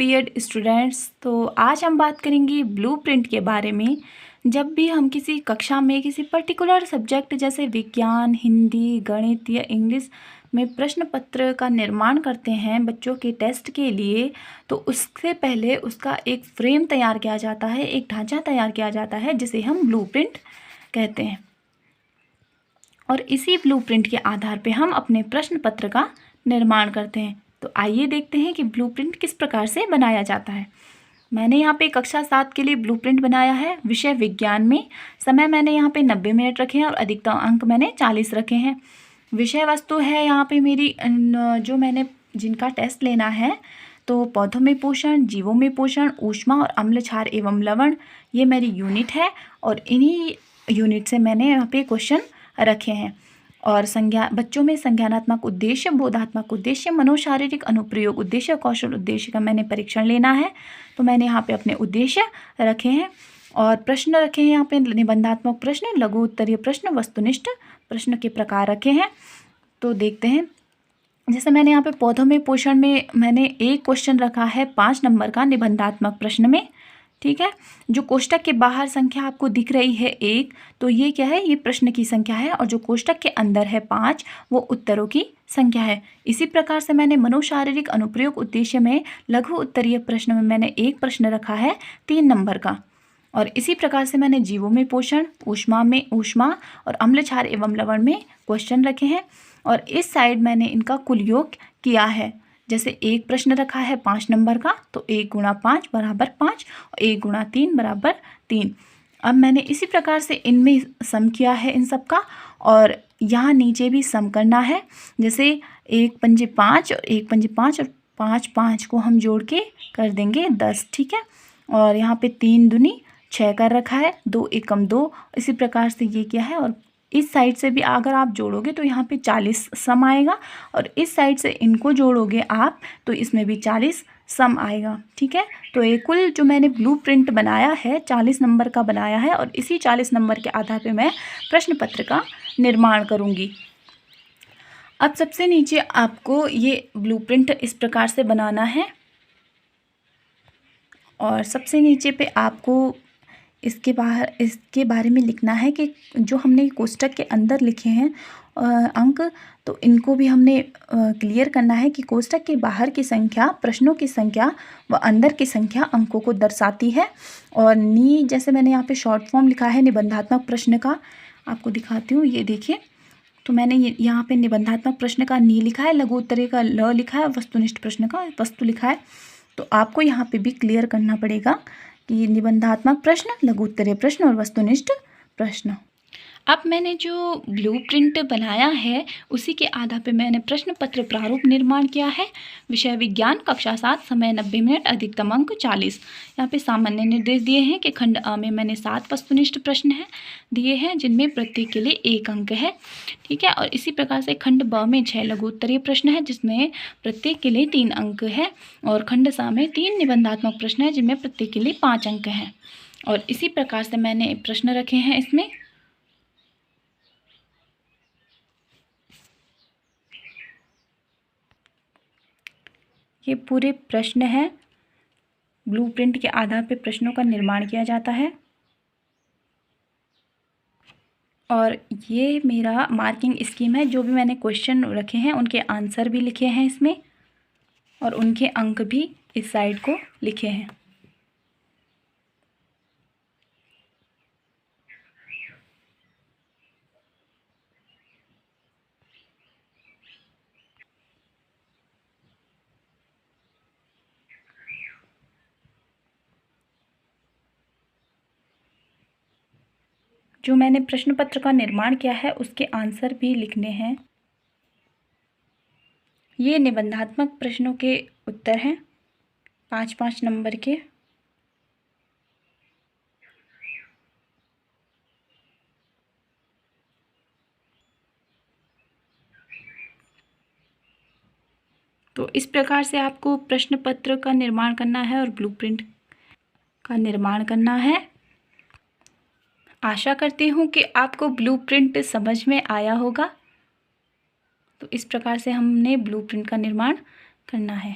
BEd students, तो आज हम बात करेंगे ब्लूप्रिंट के बारे में। जब भी हम किसी कक्षा में किसी पर्टिकुलर सब्जेक्ट जैसे विज्ञान, हिंदी, गणित या इंग्लिश में प्रश्न पत्र का निर्माण करते हैं बच्चों के टेस्ट के लिए, तो उससे पहले उसका एक फ्रेम तैयार किया जाता है, एक ढांचा तैयार किया जाता है जिसे हम ब्लूप्रिंट कहते हैं। और इसी ब्लूप्रिंट के आधार पे हम अपने प्रश्न पत्र का निर्माण करते हैं। तो आइए देखते हैं कि ब्लूप्रिंट किस प्रकार से बनाया जाता है। मैंने यहाँ पे कक्षा 7 के लिए ब्लूप्रिंट बनाया है, विषय विज्ञान में। समय मैंने यहाँ पे 90 मिनट रखे हैं और अधिकतम अंक मैंने 40 रखे हैं। विषय वस्तु है यहाँ पे मेरी जो मैंने जिनका टेस्ट लेना है, तो पौधों में पोषण, जीवों में पोषण, ऊष्मा और अम्ल, क्षार एवं लवण, ये मेरी यूनिट है। और इन्हीं यूनिट से मैंने यहाँ पे क्वेश्चन रखे हैं। और बच्चों में संज्ञानात्मक उद्देश्य, बोधात्मक उद्देश्य, मनोशारीरिक अनुप्रयोग उद्देश्य, कौशल उद्देश्य का मैंने परीक्षण लेना है, तो मैंने यहाँ पे अपने उद्देश्य रखे हैं। और प्रश्न रखे हैं यहाँ पे निबंधात्मक प्रश्न, लघु उत्तरीय प्रश्न, वस्तुनिष्ठ प्रश्न के प्रकार रखे हैं। तो देखते हैं, जैसे मैंने यहाँ पे पौधों में पोषण में मैंने एक क्वेश्चन रखा है 5 नंबर का निबंधात्मक प्रश्न में। ठीक है, जो कोष्टक के बाहर संख्या आपको दिख रही है 1, तो ये क्या है, ये प्रश्न की संख्या है। और जो कोष्टक के अंदर है 5, वो उत्तरों की संख्या है। इसी प्रकार से मैंने मनोशारीरिक अनुप्रयोग उद्देश्य में लघु उत्तरीय प्रश्न में मैंने एक प्रश्न रखा है 3 नंबर का। और इसी प्रकार से मैंने जीवों में पोषण, ऊष्मा और अम्ल, क्षार एवं लवण में क्वेश्चन रखे हैं। और इस साइड मैंने इनका कुल योग किया है। जैसे एक प्रश्न रखा है 5 नंबर का, तो 1 गुणा 5 बराबर 5 और 1 गुणा 3 बराबर 3। अब मैंने इसी प्रकार से इनमें सम किया है इन सब का, और यहाँ नीचे भी सम करना है। जैसे 1 पंजे 5 और 1 पंजे 5 और 5 5 को हम जोड़ के कर देंगे 10। ठीक है, और यहाँ पे 3 दूनी 6 कर रखा है, 2 एकम 2, इसी प्रकार से ये क्या है। और इस साइड से भी अगर आप जोड़ोगे तो यहाँ पे 40 सम आएगा, और इस साइड से इनको जोड़ोगे आप तो इसमें भी 40 सम आएगा। ठीक है, तो ये कुल जो मैंने ब्लूप्रिंट बनाया है 40 नंबर का बनाया है, और इसी 40 नंबर के आधार पे मैं प्रश्न पत्र का निर्माण करूँगी। अब सबसे नीचे आपको ये ब्लूप्रिंट इस प्रकार से बनाना है, और सबसे नीचे पे आपको इसके बारे में लिखना है कि जो हमने कोष्टक के अंदर लिखे हैं अंक, तो इनको भी हमने क्लियर करना है कि कोष्टक के बाहर की संख्या प्रश्नों की संख्या व अंदर की संख्या अंकों को दर्शाती है। और जैसे मैंने यहाँ पे शॉर्ट फॉर्म लिखा है निबंधात्मक प्रश्न का, आपको दिखाती हूँ, ये देखिए। तो मैंने यहाँ पे निबंधात्मक प्रश्न का नी लिखा है, लघु उत्तरीय का ल लिखा है, वस्तुनिष्ठ प्रश्न का वस्तु लिखा है। तो आपको यहाँ पे भी क्लियर करना पड़ेगा कि निबंधात्मक प्रश्न, लघु उत्तरीय प्रश्न और वस्तुनिष्ठ प्रश्न। अब मैंने जो ब्लूप्रिंट बनाया है उसी के आधार पे मैंने प्रश्न पत्र प्रारूप निर्माण किया है। विषय विज्ञान, कक्षा 7, समय 90 मिनट, अधिकतम अंक 40। यहाँ पे सामान्य निर्देश दिए हैं कि खंड अ में मैंने 7 वस्तुनिष्ठ प्रश्न दिए हैं जिनमें प्रत्येक के लिए 1 अंक है। ठीक है, और इसी प्रकार से खंड ब में 6 लघु उत्तरीय प्रश्न है जिसमें प्रत्येक के लिए 3 अंक है। और खंड सा में 3 निबंधात्मक प्रश्न है जिनमें प्रत्येक के लिए 5 अंक हैं। और इसी प्रकार से मैंने प्रश्न रखे हैं इसमें। ये पूरे प्रश्न हैं, ब्लूप्रिंट के आधार पर प्रश्नों का निर्माण किया जाता है। और ये मेरा मार्किंग स्कीम है, जो भी मैंने क्वेश्चन रखे हैं उनके आंसर भी लिखे हैं इसमें, और उनके अंक भी इस साइड को लिखे हैं। जो मैंने प्रश्न पत्र का निर्माण किया है उसके आंसर भी लिखने हैं। ये निबंधात्मक प्रश्नों के उत्तर हैं 5-5 नंबर के। तो इस प्रकार से आपको प्रश्न पत्र का निर्माण करना है और ब्लूप्रिंट का निर्माण करना है। आशा करती हूँ कि आपको ब्लूप्रिंट समझ में आया होगा। तो इस प्रकार से हमने ब्लूप्रिंट का निर्माण करना है।